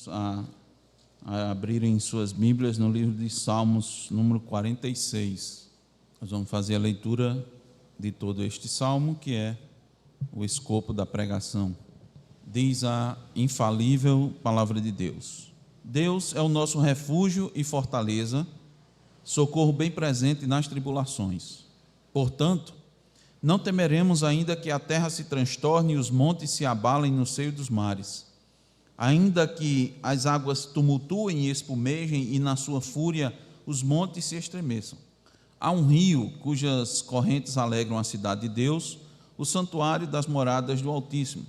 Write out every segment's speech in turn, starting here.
a abrirem suas Bíblias no livro de Salmos, número 46. Nós vamos fazer a leitura de todo este salmo, que é o escopo da pregação. Diz a infalível palavra de Deus: Deus é o nosso refúgio e fortaleza, socorro bem presente nas tribulações. Portanto, não temeremos, ainda que a terra se transtorne e os montes se abalem no seio dos mares, ainda que as águas tumultuem e espumejem e na sua fúria os montes se estremeçam. Há um rio cujas correntes alegram a cidade de Deus, o santuário das moradas do Altíssimo.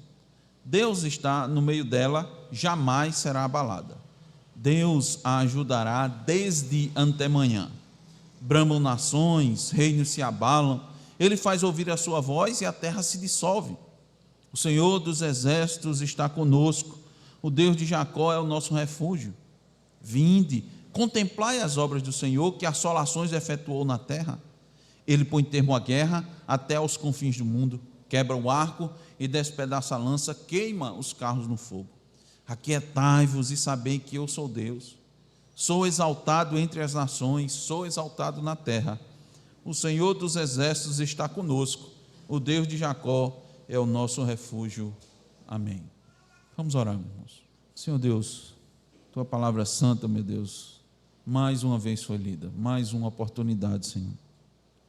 Deus está no meio dela, jamais será abalada. Deus a ajudará desde antemanhã. Bramam nações, reinos se abalam, ele faz ouvir a sua voz e a terra se dissolve. O Senhor dos exércitos está conosco, o Deus de Jacó é o nosso refúgio. Vinde, contemplai as obras do Senhor, que assolações efetuou na terra. Ele põe termo à guerra até aos confins do mundo, quebra o arco e despedaça a lança, queima os carros no fogo. Aquietai-vos e sabei que eu sou Deus. Sou exaltado entre as nações, sou exaltado na terra. O Senhor dos exércitos está conosco, o Deus de Jacó é o nosso refúgio. Amém. Vamos orar, irmãos. Senhor Deus, tua palavra santa, meu Deus, mais uma vez foi lida, mais uma oportunidade, Senhor,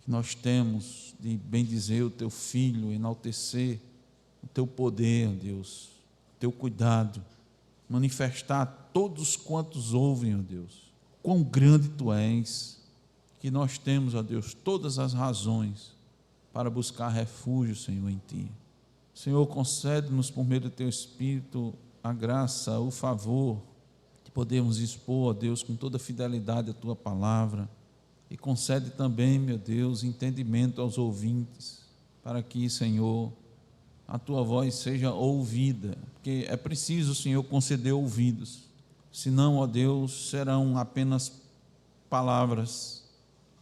que nós temos de bendizer o teu filho, enaltecer o teu poder, Deus, o teu cuidado, manifestar a todos quantos ouvem, ó Deus, quão grande tu és, que nós temos, ó Deus, todas as razões para buscar refúgio, Senhor, em ti. Senhor, concede-nos por meio do teu Espírito a graça, o favor de podermos expor, ó Deus, com toda fidelidade a tua palavra, e concede também, meu Deus, entendimento aos ouvintes, para que, Senhor, a tua voz seja ouvida, porque é preciso, Senhor, conceder ouvidos, senão, ó Deus, serão apenas palavras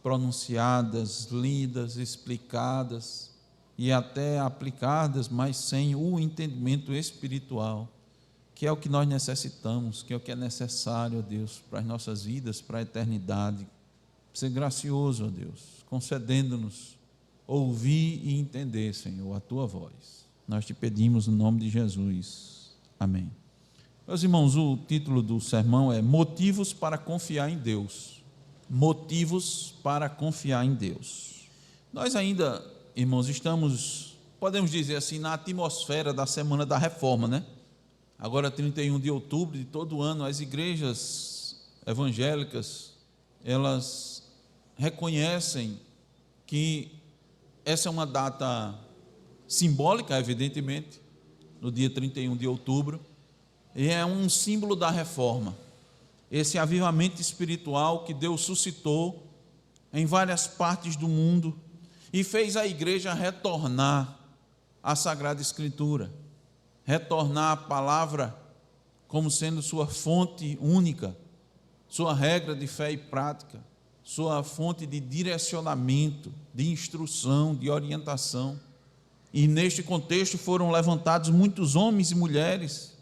pronunciadas, lidas, explicadas e até aplicadas, mas sem o entendimento espiritual, que é o que nós necessitamos, que é o que é necessário, ó Deus, para as nossas vidas, para a eternidade. Ser gracioso, ó Deus, concedendo-nos ouvir e entender, Senhor, a tua voz. Nós te pedimos no nome de Jesus. Amém. Meus irmãos, o título do sermão é Motivos para confiar em Deus. Motivos para confiar em Deus. Nós ainda, irmãos, estamos, podemos dizer assim, na atmosfera da Semana da Reforma, né? Agora, 31 de outubro de todo ano, as igrejas evangélicas, elas reconhecem que essa é uma data simbólica, evidentemente, no dia 31 de outubro, e é um símbolo da reforma, esse avivamento espiritual que Deus suscitou em várias partes do mundo e fez a igreja retornar à Sagrada Escritura, retornar à palavra como sendo sua fonte única, sua regra de fé e prática, sua fonte de direcionamento, de instrução, de orientação. E neste contexto foram levantados muitos homens e mulheres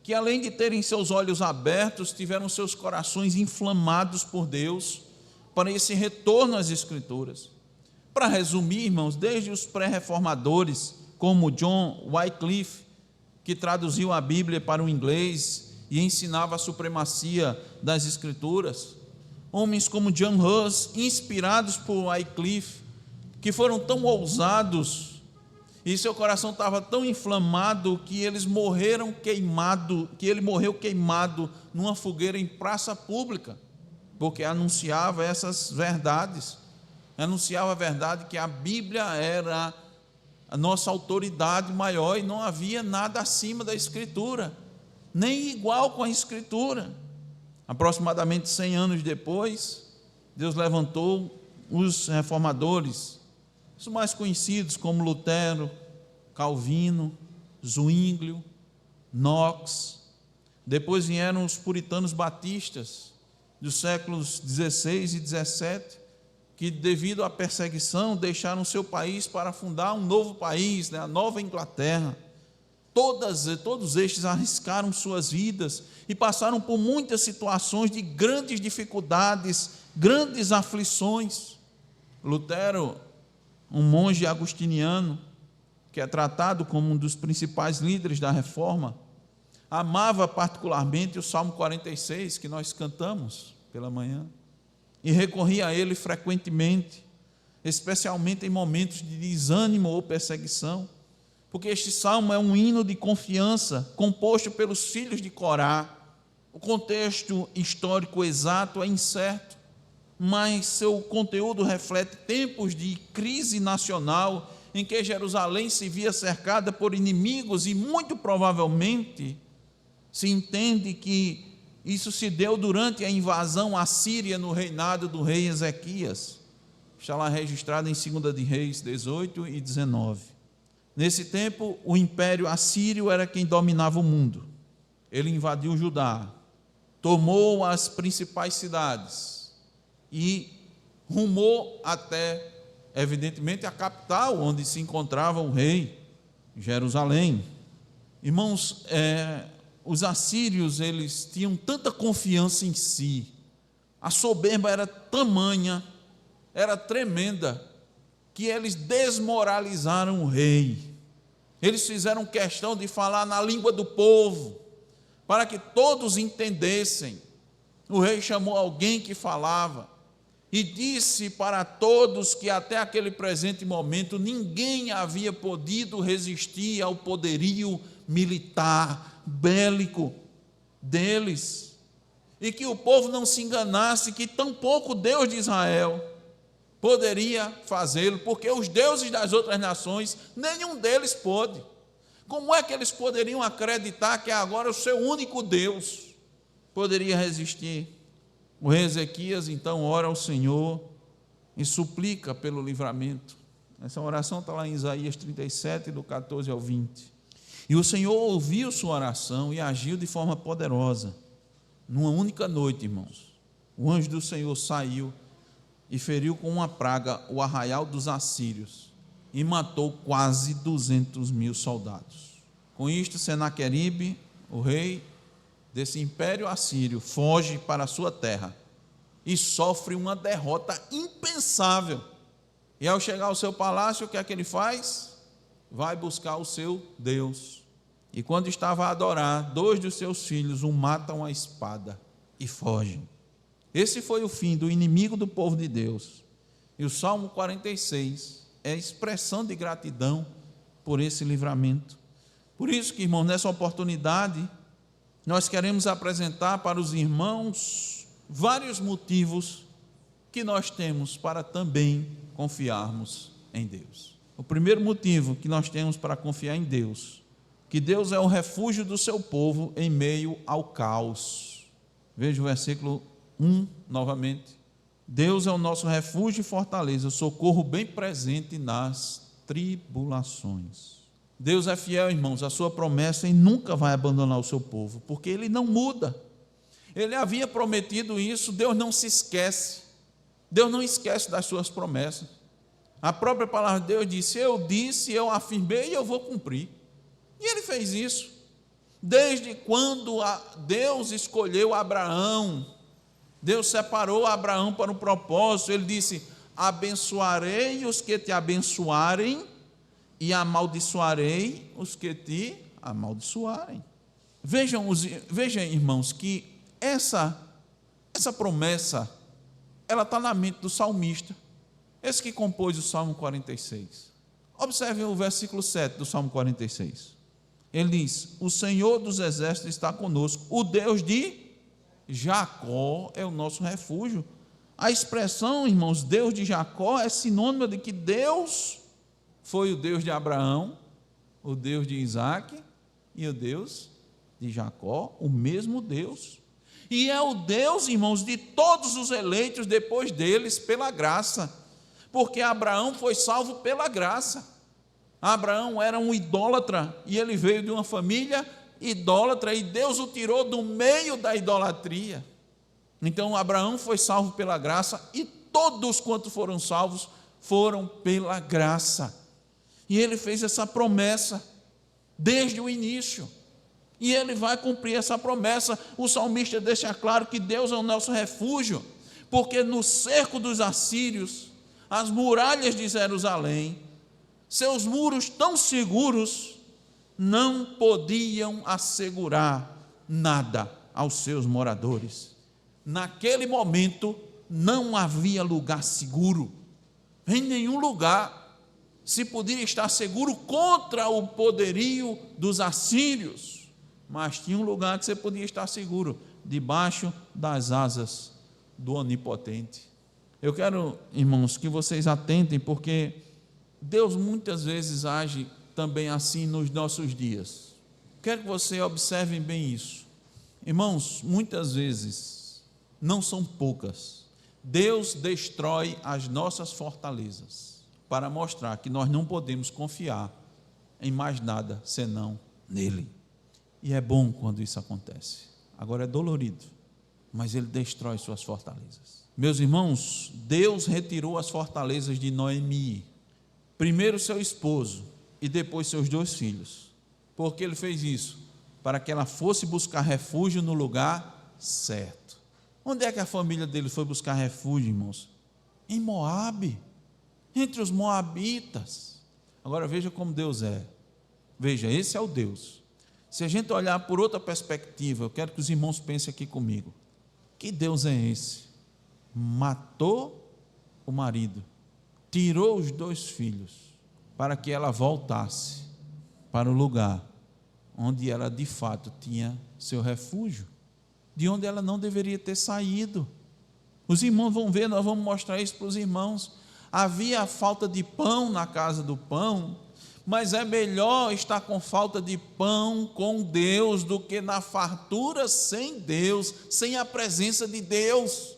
que, além de terem seus olhos abertos, tiveram seus corações inflamados por Deus para esse retorno às Escrituras. Para resumir, irmãos, desde os pré-reformadores, como John Wycliffe, que traduziu a Bíblia para o inglês e ensinava a supremacia das Escrituras, homens como John Hus, inspirados por Wycliffe, que foram tão ousados e seu coração estava tão inflamado que ele morreu queimado numa fogueira em praça pública, porque anunciava essas verdades, anunciava a verdade que a Bíblia era a nossa autoridade maior e não havia nada acima da Escritura, nem igual com a Escritura. Aproximadamente 100 anos depois, Deus levantou os reformadores, os mais conhecidos como Lutero, Calvino, Zwinglio, Knox. Depois vieram os puritanos batistas dos séculos 16 e 17, que devido à perseguição deixaram seu país para fundar um novo país, a Nova Inglaterra. Todos estes arriscaram suas vidas e passaram por muitas situações de grandes dificuldades, grandes aflições. Lutero, um monge agostiniano, que é tratado como um dos principais líderes da Reforma, amava particularmente o Salmo 46, que nós cantamos pela manhã, e recorria a ele frequentemente, especialmente em momentos de desânimo ou perseguição, porque este salmo é um hino de confiança, composto pelos filhos de Corá. O contexto histórico exato é incerto, mas seu conteúdo reflete tempos de crise nacional, em que Jerusalém se via cercada por inimigos, e muito provavelmente se entende que isso se deu durante a invasão assíria no reinado do rei Ezequias. Está lá registrado em 2 de Reis 18 e 19. Nesse tempo, o império assírio era quem dominava o mundo. Ele invadiu Judá, tomou as principais cidades e rumou até, evidentemente, a capital onde se encontrava o rei, Jerusalém. Irmãos, os assírios, eles tinham tanta confiança em si, a soberba era tamanha, era tremenda, que eles desmoralizaram o rei. Eles fizeram questão de falar na língua do povo, para que todos entendessem. O rei chamou alguém que falava e disse para todos que até aquele presente momento ninguém havia podido resistir ao poderio militar, bélico deles, e que o povo não se enganasse, que tampouco Deus de Israel poderia fazê-lo, porque os deuses das outras nações, nenhum deles pôde. Como é que eles poderiam acreditar que agora o seu único Deus poderia resistir? O rei Ezequias então ora ao Senhor e suplica pelo livramento. Essa oração está lá em Isaías 37, do 14 ao 20. E o Senhor ouviu sua oração e agiu de forma poderosa. Numa única noite, irmãos, o anjo do Senhor saiu e feriu com uma praga o arraial dos assírios e matou quase 200.000 soldados. Com isto, Senaqueribe, o rei desse império assírio, foge para a sua terra e sofre uma derrota impensável. E ao chegar ao seu palácio, o que é que ele faz? Vai buscar o seu Deus. E quando estava a adorar, 2 dos seus filhos o matam à espada e fogem. Esse foi o fim do inimigo do povo de Deus. E o Salmo 46 é expressão de gratidão por esse livramento. Por isso que, irmãos, nessa oportunidade, nós queremos apresentar para os irmãos vários motivos que nós temos para também confiarmos em Deus. O primeiro motivo que nós temos para confiar em Deus, que Deus é o refúgio do seu povo em meio ao caos. Veja o versículo 1 novamente. Deus é o nosso refúgio e fortaleza, socorro bem presente nas tribulações. Deus é fiel, irmãos, à sua promessa e nunca vai abandonar o seu povo, porque Ele não muda. Ele havia prometido isso, Deus não se esquece. Deus não esquece das suas promessas. A própria palavra de Deus disse, eu afirmei e eu vou cumprir. E Ele fez isso. Desde quando Deus escolheu Abraão, Deus separou Abraão para um propósito. Ele disse: abençoarei os que te abençoarem e amaldiçoarei os que te amaldiçoarem. Vejam, irmãos, que essa promessa, ela está na mente do salmista, esse que compôs o Salmo 46. Observem o versículo 7 do Salmo 46. Ele diz: o Senhor dos exércitos está conosco, o Deus de Jacó é o nosso refúgio. A expressão, irmãos, Deus de Jacó é sinônimo de que Deus foi o Deus de Abraão, o Deus de Isaac e o Deus de Jacó, o mesmo Deus. E é o Deus, irmãos, de todos os eleitos depois deles pela graça, porque Abraão foi salvo pela graça. Abraão era um idólatra e ele veio de uma família idólatra e Deus o tirou do meio da idolatria. Então Abraão foi salvo pela graça e todos quantos foram salvos foram pela graça. E ele fez essa promessa: desde o início. E ele vai cumprir essa promessa. O salmista deixa claro que Deus é o nosso refúgio, porque no cerco dos assírios, as muralhas de Jerusalém, seus muros tão seguros, não podiam assegurar nada aos seus moradores. Naquele momento, não havia lugar seguro. Em nenhum lugar se podia estar seguro contra o poderio dos assírios. Mas tinha um lugar que você podia estar seguro, debaixo das asas do Onipotente. Eu quero, irmãos, que vocês atentem, porque Deus muitas vezes age também assim nos nossos dias. Quero que você observe bem isso. Irmãos, muitas vezes, não são poucas, Deus destrói as nossas fortalezas para mostrar que nós não podemos confiar em mais nada senão nele. E é bom quando isso acontece. Agora é dolorido, mas ele destrói suas fortalezas. Meus irmãos, Deus retirou as fortalezas de Noemi, primeiro seu esposo e depois seus 2 filhos. Por que ele fez isso? Para que ela fosse buscar refúgio no lugar certo. Onde é que a família dele foi buscar refúgio, irmãos? Em Moabe, entre os moabitas. Agora veja como Deus é. Veja, esse é o Deus. Se a gente olhar por outra perspectiva, eu quero que os irmãos pensem aqui comigo. Que Deus é esse? Matou o marido, tirou os 2 filhos, para que ela voltasse para o lugar onde ela de fato tinha seu refúgio, de onde ela não deveria ter saído. Os irmãos vão ver, nós vamos mostrar isso para os irmãos. Havia falta de pão na casa do pão, mas é melhor estar com falta de pão com Deus do que na fartura sem Deus, sem a presença de Deus.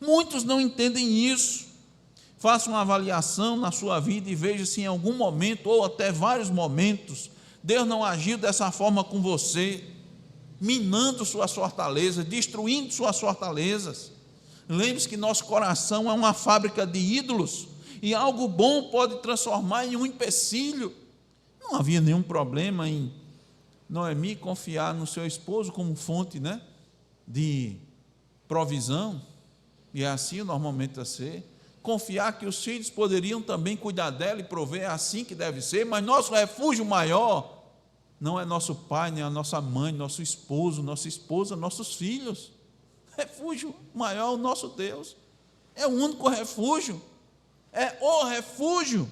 Muitos não entendem isso. Faça uma avaliação na sua vida e veja se em algum momento, ou até vários momentos, Deus não agiu dessa forma com você, minando suas fortalezas, destruindo suas fortalezas. Lembre-se que nosso coração é uma fábrica de ídolos, e algo bom pode transformar em um empecilho. Não havia nenhum problema em Noemi confiar no seu esposo como fonte, de provisão, e é assim normalmente a ser. Confiar que os filhos poderiam também cuidar dela e prover, é assim que deve ser. Mas nosso refúgio maior não é nosso pai, nem a nossa mãe, nosso esposo, nossa esposa, nossos filhos. Refúgio maior é o nosso Deus, é o único refúgio, é o refúgio.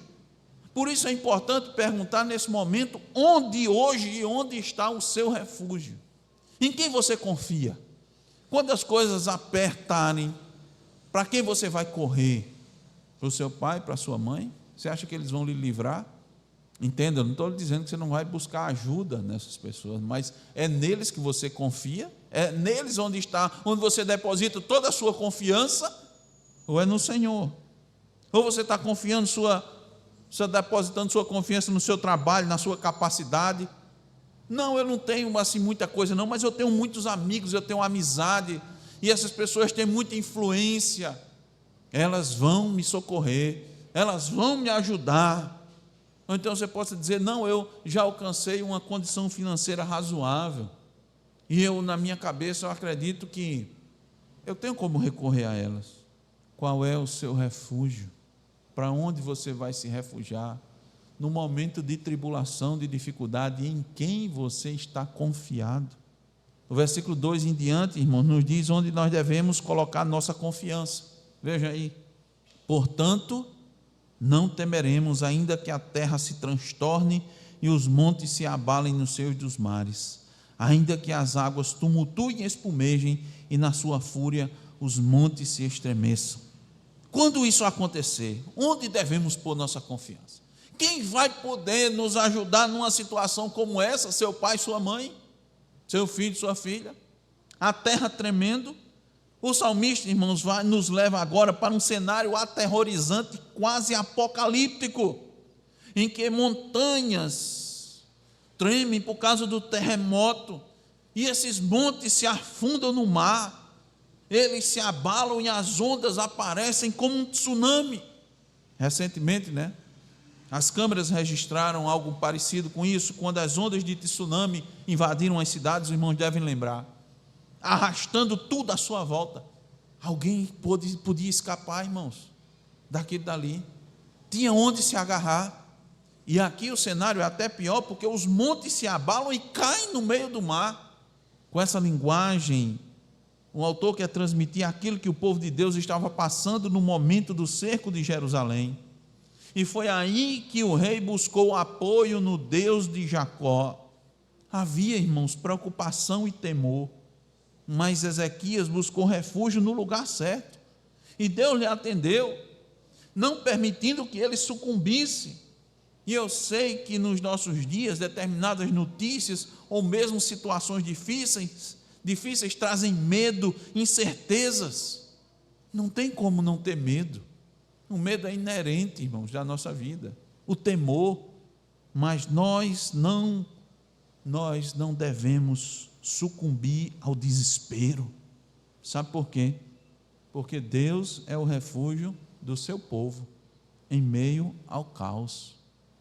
Por isso é importante perguntar nesse momento, onde hoje e onde está o seu refúgio? Em quem você confia? Quando as coisas apertarem, para quem você vai correr? Para o seu pai, para a sua mãe? Você acha que eles vão lhe livrar? Entenda, eu não estou dizendo que você não vai buscar ajuda nessas pessoas, mas é neles que você confia? É neles onde você deposita toda a sua confiança? Ou é no Senhor? Ou você está depositando sua confiança no seu trabalho, na sua capacidade? Não, eu não tenho assim muita coisa não, mas eu tenho muitos amigos, eu tenho amizade, e essas pessoas têm muita influência, elas vão me socorrer, elas vão me ajudar. Ou então você possa dizer, não, eu já alcancei uma condição financeira razoável, e eu, na minha cabeça, eu acredito que eu tenho como recorrer a elas. Qual é o seu refúgio? Para onde você vai se refugiar? No momento de tribulação, de dificuldade, em quem você está confiado? O versículo 2 em diante, irmãos, nos diz onde nós devemos colocar nossa confiança. Veja aí. Portanto, não temeremos, ainda que a terra se transtorne e os montes se abalem no seio dos mares, ainda que as águas tumultuem e espumejem e na sua fúria os montes se estremeçam. Quando isso acontecer, onde devemos pôr nossa confiança? Quem vai poder nos ajudar numa situação como essa? Seu pai, sua mãe, seu filho, sua filha? A terra tremendo. O salmista, irmãos, nos leva agora para um cenário aterrorizante, quase apocalíptico, em que montanhas tremem por causa do terremoto, e esses montes se afundam no mar, eles se abalam e as ondas aparecem como um tsunami. Recentemente, As câmeras registraram algo parecido com isso, quando as ondas de tsunami invadiram as cidades, os irmãos devem lembrar, arrastando tudo à sua volta. Alguém podia escapar, irmãos, daquilo dali, tinha onde se agarrar. E aqui o cenário é até pior, porque os montes se abalam e caem no meio do mar. Com essa linguagem, o autor quer transmitir aquilo que o povo de Deus estava passando no momento do cerco de Jerusalém. E foi aí que o rei buscou apoio no Deus de Jacó. Havia, irmãos, preocupação e temor, mas Ezequias buscou refúgio no lugar certo, e Deus lhe atendeu, não permitindo que ele sucumbisse. E eu sei que nos nossos dias, determinadas notícias, ou mesmo situações difíceis trazem medo, incertezas. Não tem como não ter medo. O medo é inerente, irmãos, da nossa vida, o temor, mas nós não devemos sucumbir ao desespero. Sabe por quê? Porque Deus é o refúgio do seu povo em meio ao caos.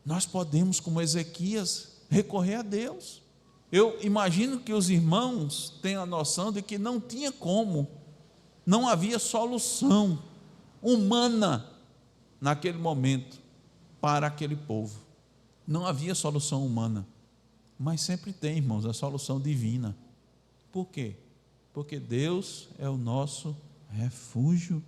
Nós podemos, como Ezequias, recorrer a Deus. Eu imagino que os irmãos tenham a noção de que não tinha como, não havia solução humana naquele momento para aquele povo. Não havia solução humana, mas sempre tem, irmãos, a solução divina. Por quê? Porque Deus é o nosso refúgio.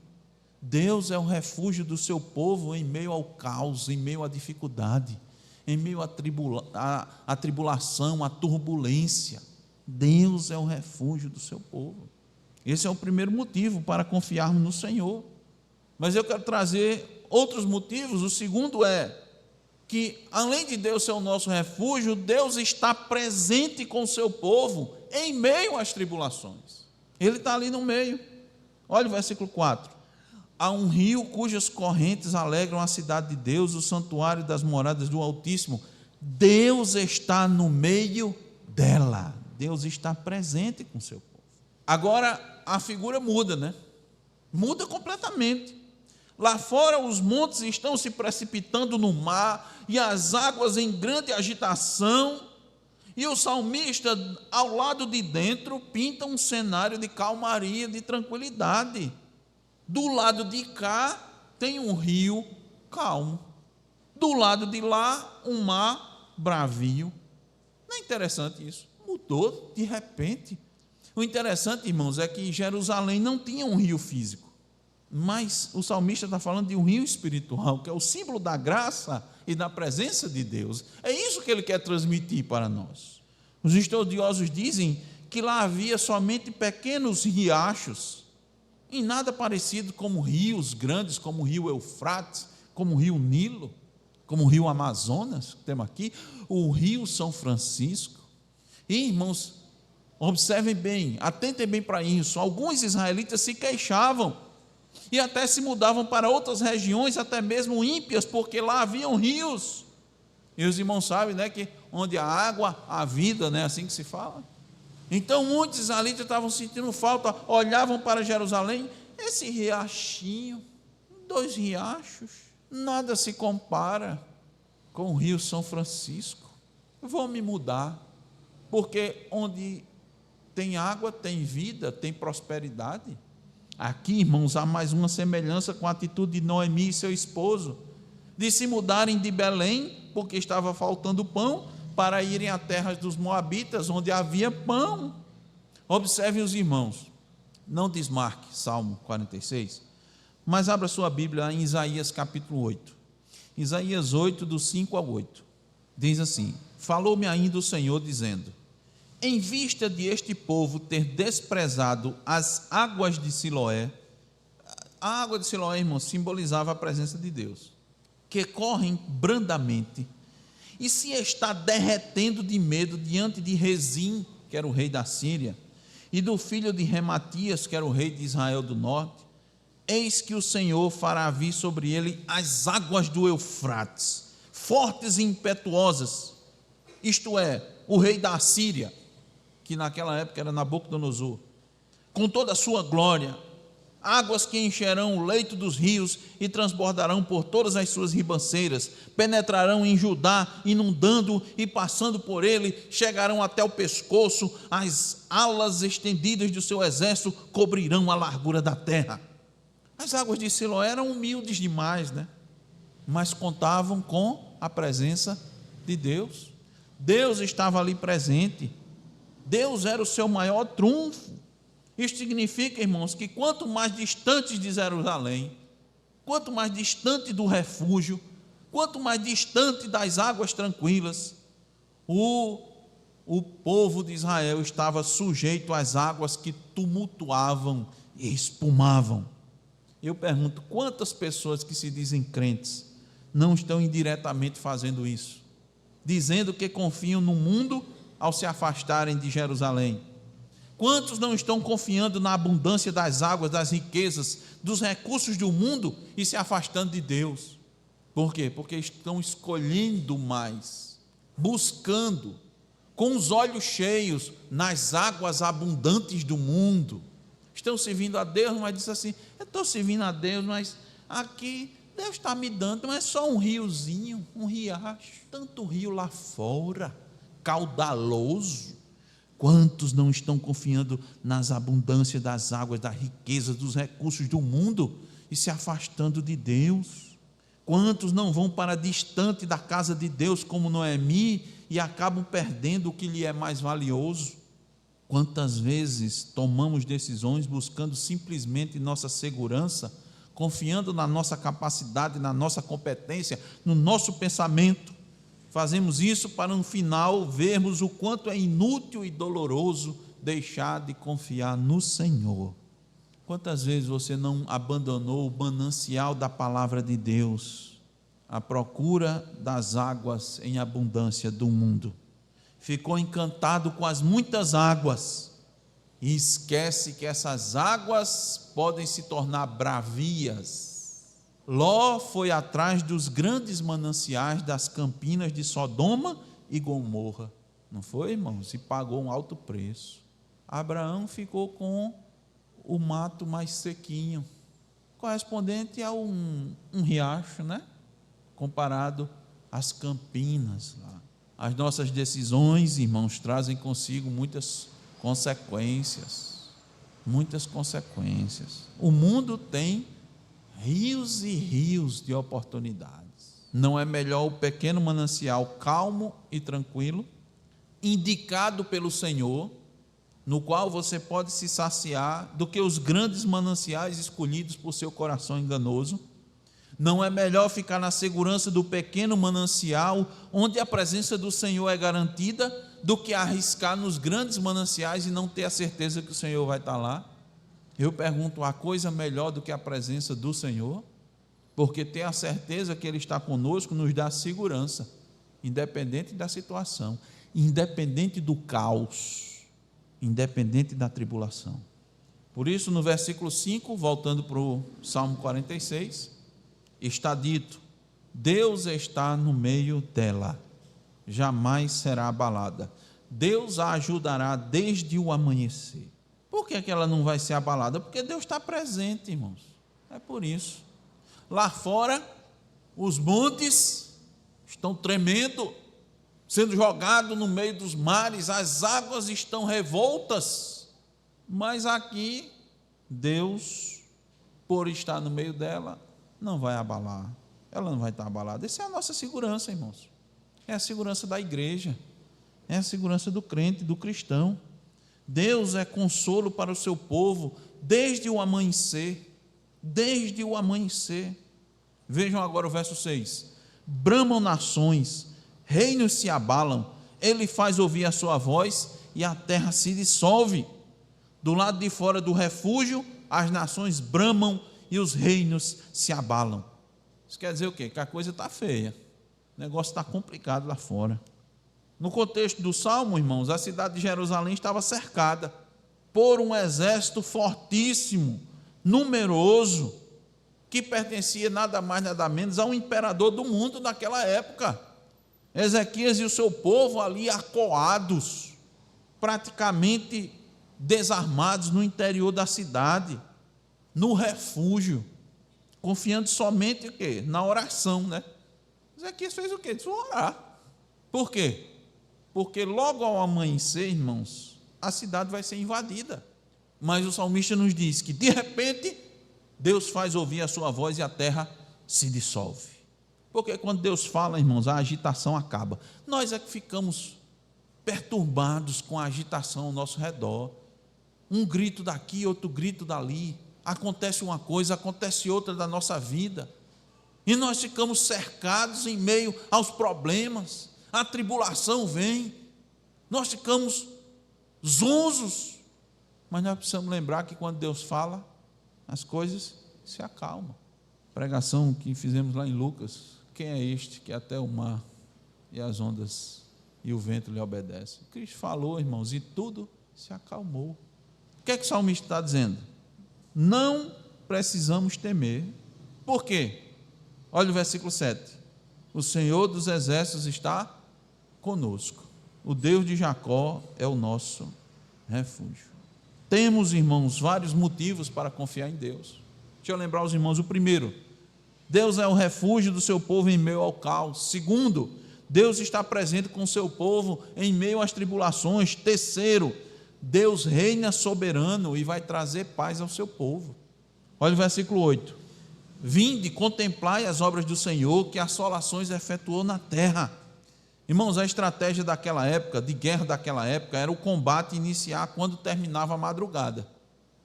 Deus é o refúgio do seu povo em meio ao caos, em meio à dificuldade, em meio à tribulação, à turbulência. Deus é o refúgio do seu povo. Esse é o primeiro motivo para confiarmos no Senhor. Mas eu quero trazer outros motivos. O segundo é que, além de Deus ser o nosso refúgio, Deus está presente com o seu povo em meio às tribulações. Ele está ali no meio. Olha o versículo 4. Há um rio cujas correntes alegram a cidade de Deus, o santuário das moradas do Altíssimo. Deus está no meio dela. Deus está presente com o seu povo. Agora a figura muda, né? Muda completamente. Lá fora os montes estão se precipitando no mar e as águas em grande agitação, e o salmista ao lado de dentro pinta um cenário de calmaria, de tranquilidade. Do lado de cá tem um rio calmo, do lado de lá um mar bravio. Não é interessante isso? Mudou de repente. O interessante, irmãos, é que Jerusalém não tinha um rio físico, mas o salmista está falando de um rio espiritual, que é o símbolo da graça e da presença de Deus. É isso que ele quer transmitir para nós. Os estudiosos dizem que lá havia somente pequenos riachos, e nada parecido como rios grandes, como o rio Eufrates, como o rio Nilo, como o rio Amazonas, que temos aqui, o rio São Francisco. E, irmãos, observem bem, atentem bem para isso. Alguns israelitas se queixavam e até se mudavam para outras regiões, até mesmo ímpias, porque lá haviam rios. E os irmãos sabem, né, que onde há água, há vida, né, assim que se fala. Então muitos israelitas estavam sentindo falta, olhavam para Jerusalém, esse riachinho, 2 riachos, nada se compara com o rio São Francisco. Vou me mudar, porque onde tem água, tem vida, tem prosperidade. Aqui, irmãos, há mais uma semelhança com a atitude de Noemi e seu esposo, de se mudarem de Belém, porque estava faltando pão, para irem à terra dos Moabitas, onde havia pão. Observem os irmãos, não desmarque Salmo 46, mas abra sua Bíblia em Isaías capítulo 8. Isaías 8, do 5 ao 8, diz assim: falou-me ainda o Senhor, dizendo: em vista de este povo ter desprezado as águas de Siloé. A água de Siloé, irmãos, simbolizava a presença de Deus, que correm brandamente, e se está derretendo de medo diante de Rezim, que era o rei da Síria, e do filho de Rematias, que era o rei de Israel do norte, eis que o Senhor fará vir sobre ele as águas do Eufrates, fortes e impetuosas, isto é, o rei da Síria, que naquela época era Nabucodonosor, com toda a sua glória, águas que encherão o leito dos rios e transbordarão por todas as suas ribanceiras, penetrarão em Judá, inundando e passando por ele, chegarão até o pescoço, as alas estendidas do seu exército cobrirão a largura da terra. As águas de Siloé eram humildes demais, né? Mas contavam com a presença de Deus. Deus estava ali presente. Deus era o seu maior trunfo. Isso significa, irmãos, que quanto mais distantes de Jerusalém, quanto mais distante do refúgio, quanto mais distante das águas tranquilas, o povo de Israel estava sujeito às águas que tumultuavam e espumavam. Eu pergunto, quantas pessoas que se dizem crentes não estão indiretamente fazendo isso? Dizendo que confiam no mundo ao se afastarem de Jerusalém. Quantos não estão confiando na abundância das águas, das riquezas, dos recursos do mundo e se afastando de Deus? Por quê? Porque estão escolhendo mais, buscando, com os olhos cheios, nas águas abundantes do mundo. Estão servindo a Deus, mas diz assim, eu estou servindo a Deus, mas aqui Deus está me dando, não é só um riozinho, um riacho, tanto rio lá fora, caudaloso. Quantos não estão confiando nas abundâncias das águas, da riqueza, dos recursos do mundo e se afastando de Deus? Quantos não vão para distante da casa de Deus, como Noemi, e acabam perdendo o que lhe é mais valioso? Quantas vezes tomamos decisões buscando simplesmente nossa segurança, confiando na nossa capacidade, na nossa competência, no nosso pensamento? Fazemos isso para no final vermos o quanto é inútil e doloroso deixar de confiar no Senhor. Quantas vezes você não abandonou o manancial da palavra de Deus, à procura das águas em abundância do mundo? Ficou encantado com as muitas águas e esquece que essas águas podem se tornar bravias. Ló foi atrás dos grandes mananciais das campinas de Sodoma e Gomorra, não foi, irmãos? E pagou um alto preço. Abraão ficou com o mato mais sequinho, correspondente a um riacho, né? Comparado às campinas lá. As nossas decisões, irmãos, trazem consigo muitas consequências. Muitas consequências. O mundo tem rios e rios de oportunidades. Não é melhor o pequeno manancial calmo e tranquilo, indicado pelo Senhor, no qual você pode se saciar, do que os grandes mananciais escolhidos por seu coração enganoso? Não é melhor ficar na segurança do pequeno manancial, onde a presença do Senhor é garantida, do que arriscar nos grandes mananciais e não ter a certeza que o Senhor vai estar lá? Eu pergunto, há coisa melhor do que a presença do Senhor? Porque ter a certeza que Ele está conosco nos dá segurança, independente da situação, independente do caos, independente da tribulação. Por isso, no versículo 5, voltando para o Salmo 46, está dito, Deus está no meio dela, jamais será abalada. Deus a ajudará desde o amanhecer. Por que ela não vai ser abalada? Porque Deus está presente, irmãos. É por isso. Lá fora, os montes estão tremendo, sendo jogados no meio dos mares, as águas estão revoltas, mas aqui, Deus, por estar no meio dela, não vai abalar. Ela não vai estar abalada. Essa é a nossa segurança, irmãos. É a segurança da igreja, é a segurança do crente, do cristão. Deus é consolo para o seu povo desde o amanhecer, desde o amanhecer. Vejam agora o verso 6. Bramam nações, reinos se abalam, Ele faz ouvir a sua voz e a terra se dissolve. Do lado de fora do refúgio, as nações bramam e os reinos se abalam. Isso quer dizer o quê? Que a coisa está feia, o negócio está complicado lá fora. No contexto do Salmo, irmãos, a cidade de Jerusalém estava cercada por um exército fortíssimo, numeroso, que pertencia nada mais nada menos ao imperador do mundo naquela época. Ezequias e o seu povo ali acuados, praticamente desarmados no interior da cidade. no refúgio, confiando somente o quê? Na oração, né? Ezequias fez o quê? Disse orar. Por quê? Porque logo ao amanhecer, irmãos, a cidade vai ser invadida. Mas o salmista nos diz que, de repente, Deus faz ouvir a sua voz e a terra se dissolve. Porque quando Deus fala, irmãos, a agitação acaba. Nós é que ficamos perturbados com a agitação ao nosso redor. Um grito daqui, outro grito dali. Acontece uma coisa, acontece outra da nossa vida. E nós ficamos cercados em meio aos problemas. A tribulação vem. Nós ficamos zonzos. Mas nós precisamos lembrar que quando Deus fala, as coisas se acalmam. Pregação que fizemos lá em Lucas. Quem é este que até o mar e as ondas e o vento lhe obedecem? Cristo falou, irmãos, e tudo se acalmou. O que é que o salmista está dizendo? Não precisamos temer. Por quê? Olha o versículo 7. O Senhor dos exércitos está conosco. O Deus de Jacó é o nosso refúgio. Temos, irmãos, vários motivos para confiar em Deus. Deixa eu lembrar os irmãos. O primeiro, Deus é o refúgio do seu povo em meio ao caos. Segundo, Deus está presente com o seu povo em meio às tribulações. Terceiro, Deus reina soberano e vai trazer paz ao seu povo. Olha o versículo 8. Vinde, contemplai as obras do Senhor, que assolações efetuou na terra. Irmãos, a estratégia daquela época, de guerra daquela época, era o combate iniciar quando terminava a madrugada.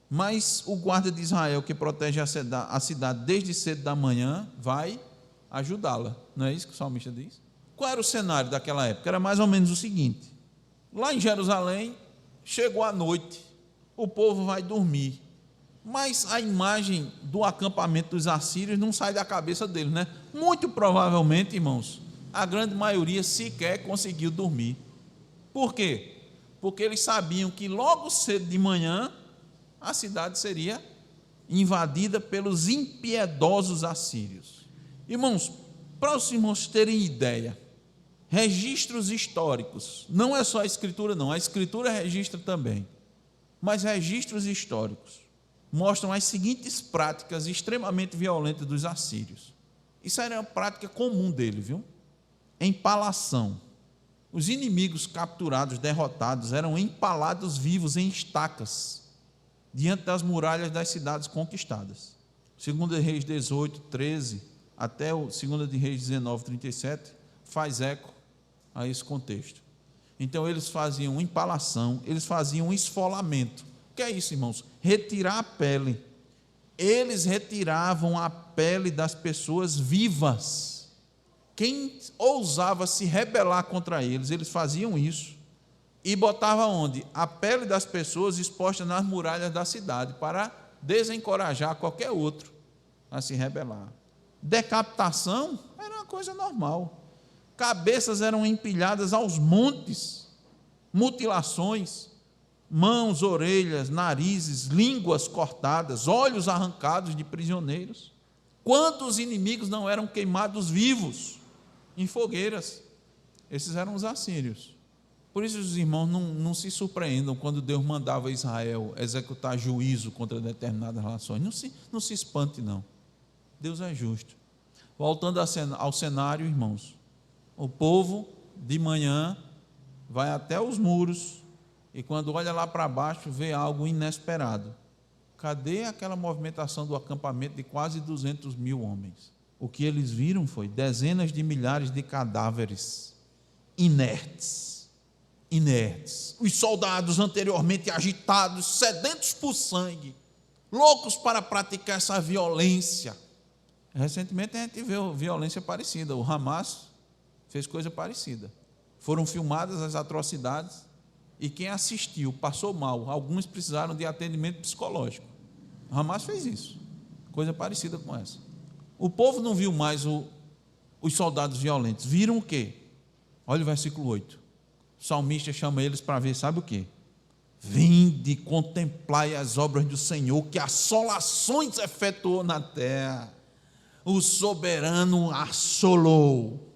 Mas o guarda de Israel, que protege a cidade desde cedo da manhã, vai ajudá-la. Não é isso que o salmista diz? Qual era o cenário daquela época? Era mais ou menos o seguinte: lá em Jerusalém, chegou a noite, o povo vai dormir, mas a imagem do acampamento dos assírios não sai da cabeça deles, né? Muito provavelmente, irmãos, a grande maioria sequer conseguiu dormir. Por quê? Porque eles sabiam que logo cedo de manhã a cidade seria invadida pelos impiedosos assírios. Irmãos, para os irmãos terem ideia, registros históricos, não é só a escritura não, a escritura registra também, mas registros históricos mostram as seguintes práticas extremamente violentas dos assírios. Isso era uma prática comum dele, viu? Empalação. Os inimigos capturados, derrotados, eram empalados vivos em estacas diante das muralhas das cidades conquistadas. 2 Reis 18, 13 até o 2 de Reis 19, 37 faz eco a esse contexto. Então eles faziam empalação, eles faziam esfolamento. O que é isso, irmãos? Retirar a pele. Eles retiravam a pele das pessoas vivas. Quem ousava se rebelar contra eles, eles faziam isso e botavam onde? A pele das pessoas exposta nas muralhas da cidade para desencorajar qualquer outro a se rebelar. Decapitação era uma coisa normal. Cabeças eram empilhadas aos montes. Mutilações, mãos, orelhas, narizes, línguas cortadas, olhos arrancados de prisioneiros. Quantos inimigos não eram queimados vivos em fogueiras? Esses eram os assírios. Por isso os irmãos não se surpreendam quando Deus mandava Israel executar juízo contra determinadas nações. Não se espante não. Deus é justo. Voltando ao cenário, irmãos, o povo de manhã vai até os muros e quando olha lá para baixo vê algo inesperado. Cadê aquela movimentação do acampamento de quase 200 mil homens? O que eles viram foi dezenas de milhares de cadáveres inertes. Os soldados anteriormente agitados, sedentos por sangue, loucos para praticar essa violência. Recentemente a gente viu violência parecida. O Hamas fez coisa parecida. Foram filmadas as atrocidades e quem assistiu passou mal. Alguns precisaram de atendimento psicológico. O Hamas fez isso, coisa parecida com essa. O povo não viu mais os soldados violentos. Viram o quê? Olha o versículo 8. O salmista chama eles para ver, sabe o quê? Vinde, contemplai as obras do Senhor, que assolações efetuou na terra. O soberano assolou.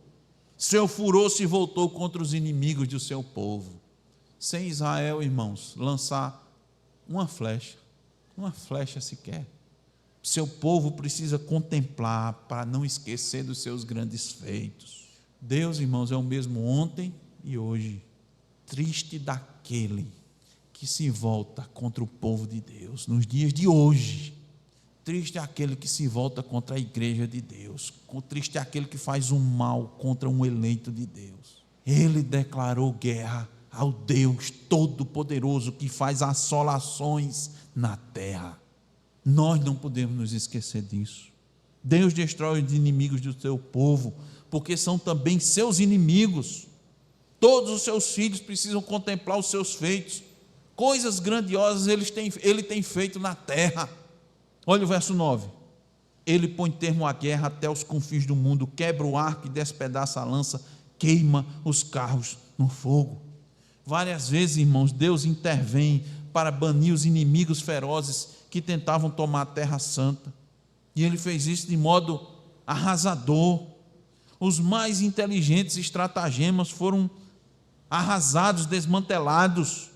Seu furor se voltou contra os inimigos do seu povo. Sem Israel, irmãos, lançar uma flecha sequer, Seu povo precisa contemplar para não esquecer dos seus grandes feitos. Deus, irmãos, é o mesmo ontem e hoje. Triste daquele que se volta contra o povo de Deus nos dias de hoje. Triste é aquele que se volta contra a igreja de Deus. Triste é aquele que faz um mal contra um eleito de Deus. Ele declarou guerra ao Deus Todo-Poderoso que faz assolações na terra. Nós não podemos nos esquecer disso. Deus destrói os inimigos do seu povo, porque são também seus inimigos. Todos os seus filhos precisam contemplar os seus feitos. Coisas grandiosas ele tem feito na terra. Olha o verso 9. Ele põe termo à guerra até os confins do mundo, quebra o arco e despedaça a lança, queima os carros no fogo. Várias vezes, irmãos, Deus intervém para banir os inimigos ferozes que tentavam tomar a terra santa. E ele fez isso de modo arrasador. Os mais inteligentes estratagemas foram arrasados, desmantelados.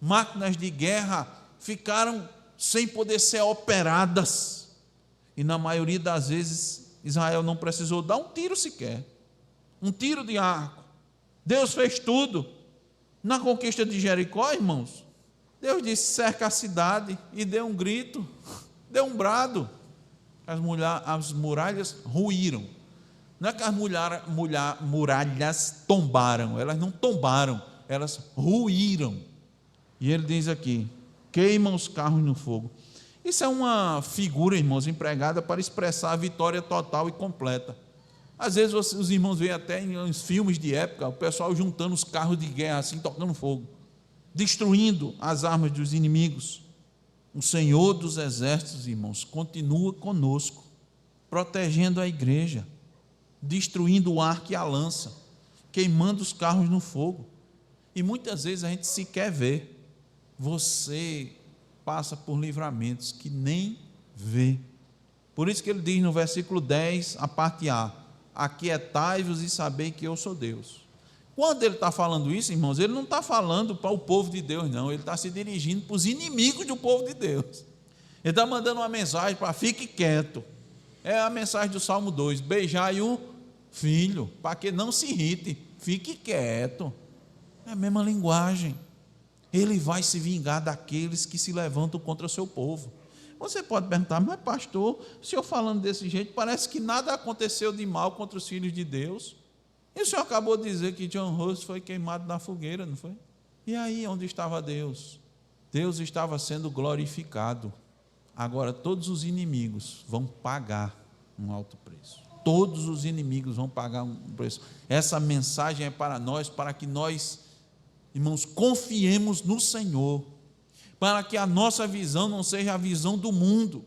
Máquinas de guerra ficaram sem poder ser operadas. E na maioria das vezes, Israel não precisou dar um tiro sequer. Um tiro de arco. Deus fez tudo. Na conquista de Jericó, irmãos, Deus disse: cerca a cidade, e deu um grito, deu um brado. As muralhas ruíram. Não é que as muralhas tombaram, elas não tombaram, elas ruíram. E ele diz aqui: queimam os carros no fogo. Isso é uma figura, irmãos, empregada para expressar a vitória total e completa. Às vezes os irmãos veem até em filmes de época, o pessoal juntando os carros de guerra assim, tocando fogo, destruindo as armas dos inimigos. O Senhor dos exércitos, irmãos, continua conosco, protegendo a igreja, destruindo o arco e a lança, queimando os carros no fogo. E muitas vezes a gente sequer vê. Você passa por livramentos que nem vê. Por isso que ele diz no versículo 10, a parte A: aquietai-vos e sabei que eu sou Deus. Quando ele está falando isso, irmãos, ele não está falando para o povo de Deus, não. Ele está se dirigindo para os inimigos do povo de Deus. Ele está mandando uma mensagem para: fique quieto. É a mensagem do Salmo 2: beijai o filho, para que não se irrite, fique quieto. É a mesma linguagem. Ele vai se vingar daqueles que se levantam contra o seu povo. Você pode perguntar: mas pastor, o senhor falando desse jeito, parece que nada aconteceu de mal contra os filhos de Deus. E o senhor acabou de dizer que John Hus foi queimado na fogueira, não foi? E aí, onde estava Deus? Deus estava sendo glorificado. Agora, todos os inimigos vão pagar um alto preço. Todos os inimigos vão pagar um preço. Essa mensagem é para nós, para que nós, irmãos, confiemos no Senhor, para que a nossa visão não seja a visão do mundo,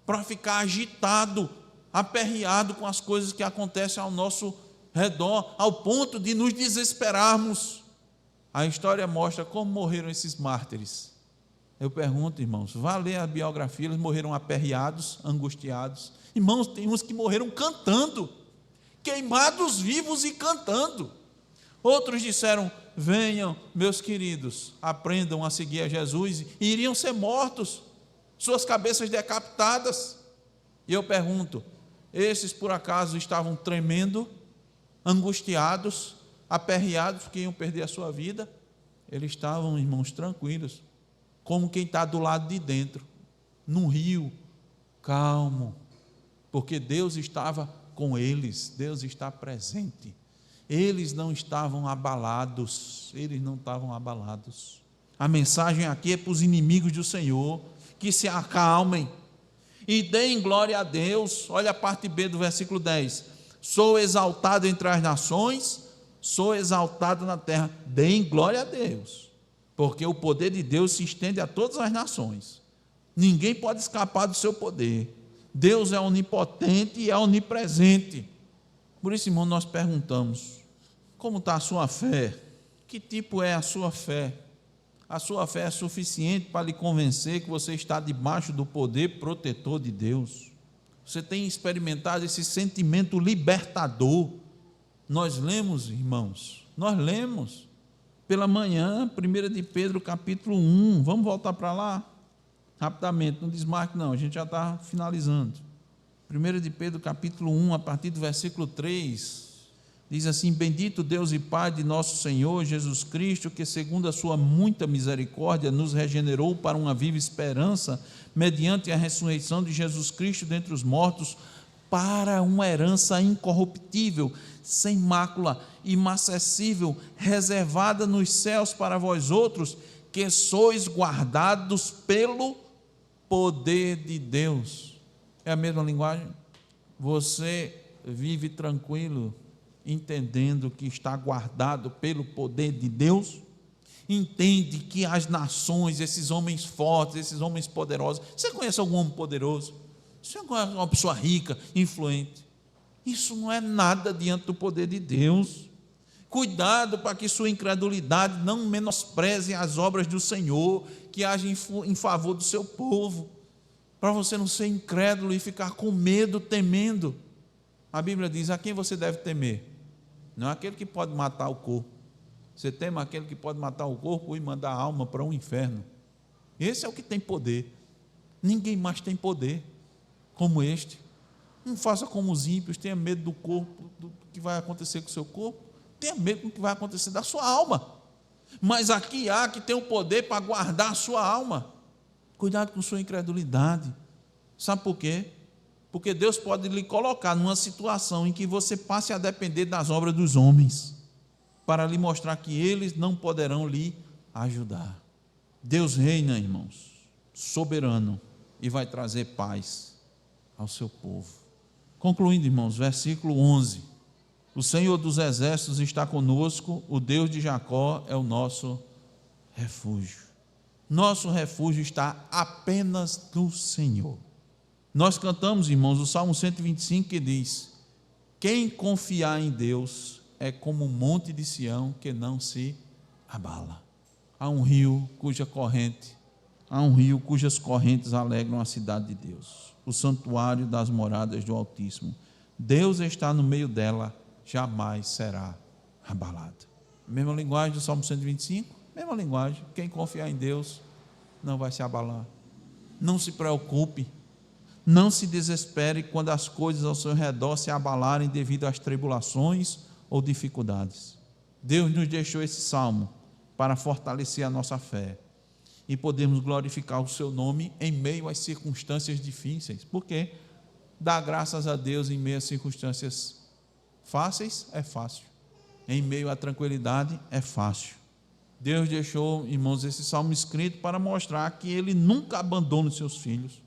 para ficar agitado, aperreado com as coisas que acontecem ao nosso redor, ao ponto de nos desesperarmos. A história mostra como morreram esses mártires. Eu pergunto, irmãos, vá ler a biografia, eles morreram aperreados, angustiados. Irmãos, tem uns que morreram cantando, queimados vivos e cantando. Outros disseram: venham, meus queridos, aprendam a seguir a Jesus, e iriam ser mortos, suas cabeças decapitadas. E eu pergunto: esses por acaso estavam tremendo, angustiados, aperreados, porque iam perder a sua vida? Eles estavam, irmãos, tranquilos, como quem está do lado de dentro, num rio, calmo, porque Deus estava com eles, Deus está presente. Eles não estavam abalados, A mensagem aqui é para os inimigos do Senhor, que se acalmem e deem glória a Deus. Olha a parte B do versículo 10: sou exaltado entre as nações, sou exaltado na terra. Deem glória a Deus, porque o poder de Deus se estende a todas as nações. Ninguém pode escapar do seu poder. Deus é onipotente e é onipresente. Por isso, irmão, nós perguntamos: como está a sua fé? Que tipo é a sua fé? A sua fé é suficiente para lhe convencer que você está debaixo do poder protetor de Deus? Você tem experimentado esse sentimento libertador? Nós lemos, irmãos, pela manhã, 1 de Pedro capítulo 1, vamos voltar para lá? Rapidamente, não desmarque não, a gente já está finalizando. 1 de Pedro, capítulo 1, a partir do versículo 3, diz assim: bendito Deus e Pai de nosso Senhor Jesus Cristo, que segundo a sua muita misericórdia nos regenerou para uma viva esperança, mediante a ressurreição de Jesus Cristo dentre os mortos, para uma herança incorruptível, sem mácula, imacessível, reservada nos céus para vós outros, que sois guardados pelo poder de Deus. É a mesma linguagem? Você vive tranquilo, entendendo que está guardado pelo poder de Deus? Entende que as nações, esses homens fortes, esses homens poderosos, você conhece algum homem poderoso? Você conhece uma pessoa rica, influente? Isso não é nada diante do poder de Deus. Cuidado para que sua incredulidade não menospreze as obras do Senhor, que agem em favor do seu povo, para você não ser incrédulo e ficar com medo, temendo. A Bíblia diz: a quem você deve temer? Não é aquele que pode matar o corpo. Você teme aquele que pode matar o corpo e mandar a alma para o inferno. Esse é o que tem poder. Ninguém mais tem poder como este. Não faça como os ímpios, tenha medo do corpo, do que vai acontecer com o seu corpo. Tenha medo do que vai acontecer da sua alma. Mas aqui há que tem o poder para guardar a sua alma. Cuidado com sua incredulidade. Sabe por quê? Porque Deus pode lhe colocar numa situação em que você passe a depender das obras dos homens, para lhe mostrar que eles não poderão lhe ajudar. Deus reina, irmãos, soberano, e vai trazer paz ao seu povo. Concluindo, irmãos, versículo 11: o Senhor dos exércitos está conosco, o Deus de Jacó é o nosso refúgio. Nosso refúgio está apenas no Senhor. Nós cantamos, irmãos, o Salmo 125, que diz: quem confiar em Deus é como um monte de Sião que não se abala. Há um rio cujas correntes alegram a cidade de Deus, o santuário das moradas do Altíssimo. Deus está no meio dela, jamais será abalada. Mesma linguagem do Salmo 125, mesma linguagem. Quem confiar em Deus não vai se abalar. Não se preocupe, não se desespere quando as coisas ao seu redor se abalarem devido às tribulações ou dificuldades. Deus nos deixou esse salmo para fortalecer a nossa fé e podermos glorificar o seu nome em meio às circunstâncias difíceis. Por quê? Dar graças a Deus em meio às circunstâncias fáceis é fácil, em meio à tranquilidade é fácil. Deus deixou, irmãos, esse salmo escrito para mostrar que Ele nunca abandona os seus filhos,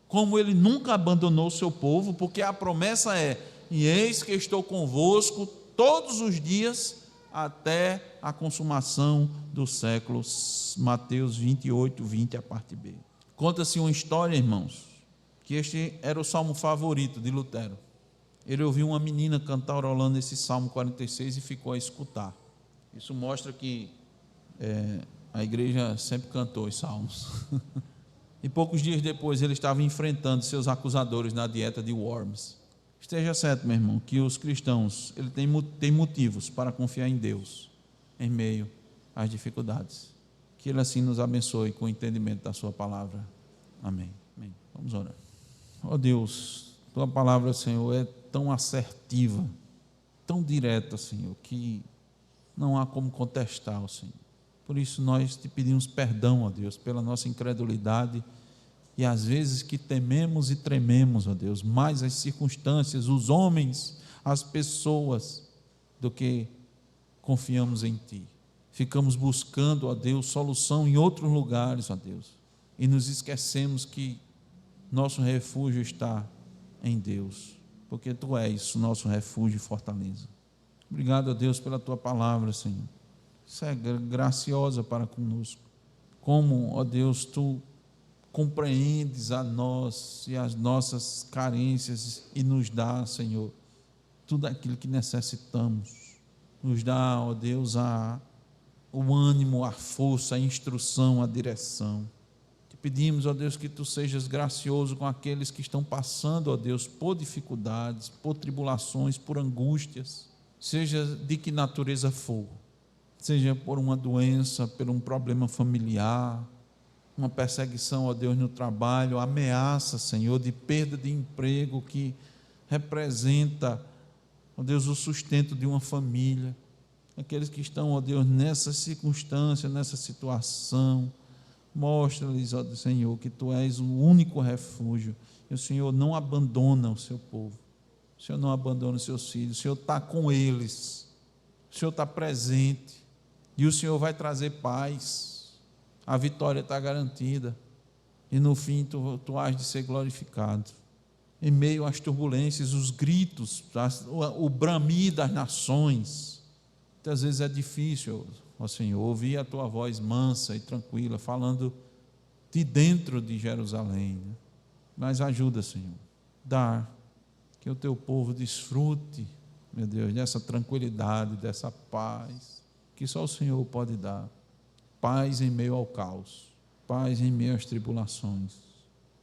como Ele nunca abandonou o seu povo, porque a promessa é: e eis que estou convosco todos os dias até a consumação dos séculos. Mateus 28, 20, a parte B. Conta-se uma história, irmãos, que este era o salmo favorito de Lutero. Ele ouviu uma menina cantarolando esse Salmo 46 e ficou a escutar. Isso mostra que a igreja sempre cantou os salmos. E poucos dias depois ele estava enfrentando seus acusadores na dieta de Worms. Esteja certo, meu irmão, que os cristãos têm motivos para confiar em Deus em meio às dificuldades. Que Ele assim nos abençoe com o entendimento da sua palavra. Amém. Amém. Vamos orar. Ó Deus, Tua palavra, Senhor, é tão assertiva, tão direta, Senhor, que não há como contestar, Senhor. Por isso nós te pedimos perdão, ó Deus, pela nossa incredulidade e às vezes que tememos e trememos, ó Deus, mais as circunstâncias, os homens, as pessoas, do que confiamos em Ti. Ficamos buscando, ó Deus, solução em outros lugares, ó Deus, e nos esquecemos que nosso refúgio está em Deus, porque Tu és o nosso refúgio e fortaleza. Obrigado, ó Deus, pela Tua palavra, Senhor. Isso é graciosa para conosco. Como, ó Deus, Tu compreendes a nós e as nossas carências e nos dá, Senhor, tudo aquilo que necessitamos. Nos dá, ó Deus, o ânimo, a força, a instrução, a direção. Te pedimos, ó Deus, que Tu sejas gracioso com aqueles que estão passando, ó Deus, por dificuldades, por tribulações, por angústias, seja de que natureza for, seja por uma doença, por um problema familiar, uma perseguição, ó Deus, no trabalho, ameaça, Senhor, de perda de emprego que representa, ó Deus, o sustento de uma família. Aqueles que estão, ó Deus, nessa circunstância, nessa situação, mostra-lhes, ó Senhor, que Tu és o único refúgio, e o Senhor não abandona o Seu povo, o Senhor não abandona os Seus filhos, o Senhor está com eles, o Senhor está presente, e o Senhor vai trazer paz, a vitória está garantida, e no fim Tu has de ser glorificado. Em meio às turbulências, os gritos, o bramir das nações, muitas vezes é difícil, ó Senhor, ouvir a Tua voz mansa e tranquila, falando de dentro de Jerusalém, né? Mas ajuda, Senhor, dar que o Teu povo desfrute, meu Deus, dessa tranquilidade, dessa paz, que só o Senhor pode dar. Paz em meio ao caos, paz em meio às tribulações,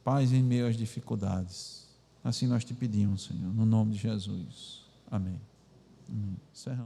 paz em meio às dificuldades. Assim nós te pedimos, Senhor, no nome de Jesus. Amém. Amém. Encerramos.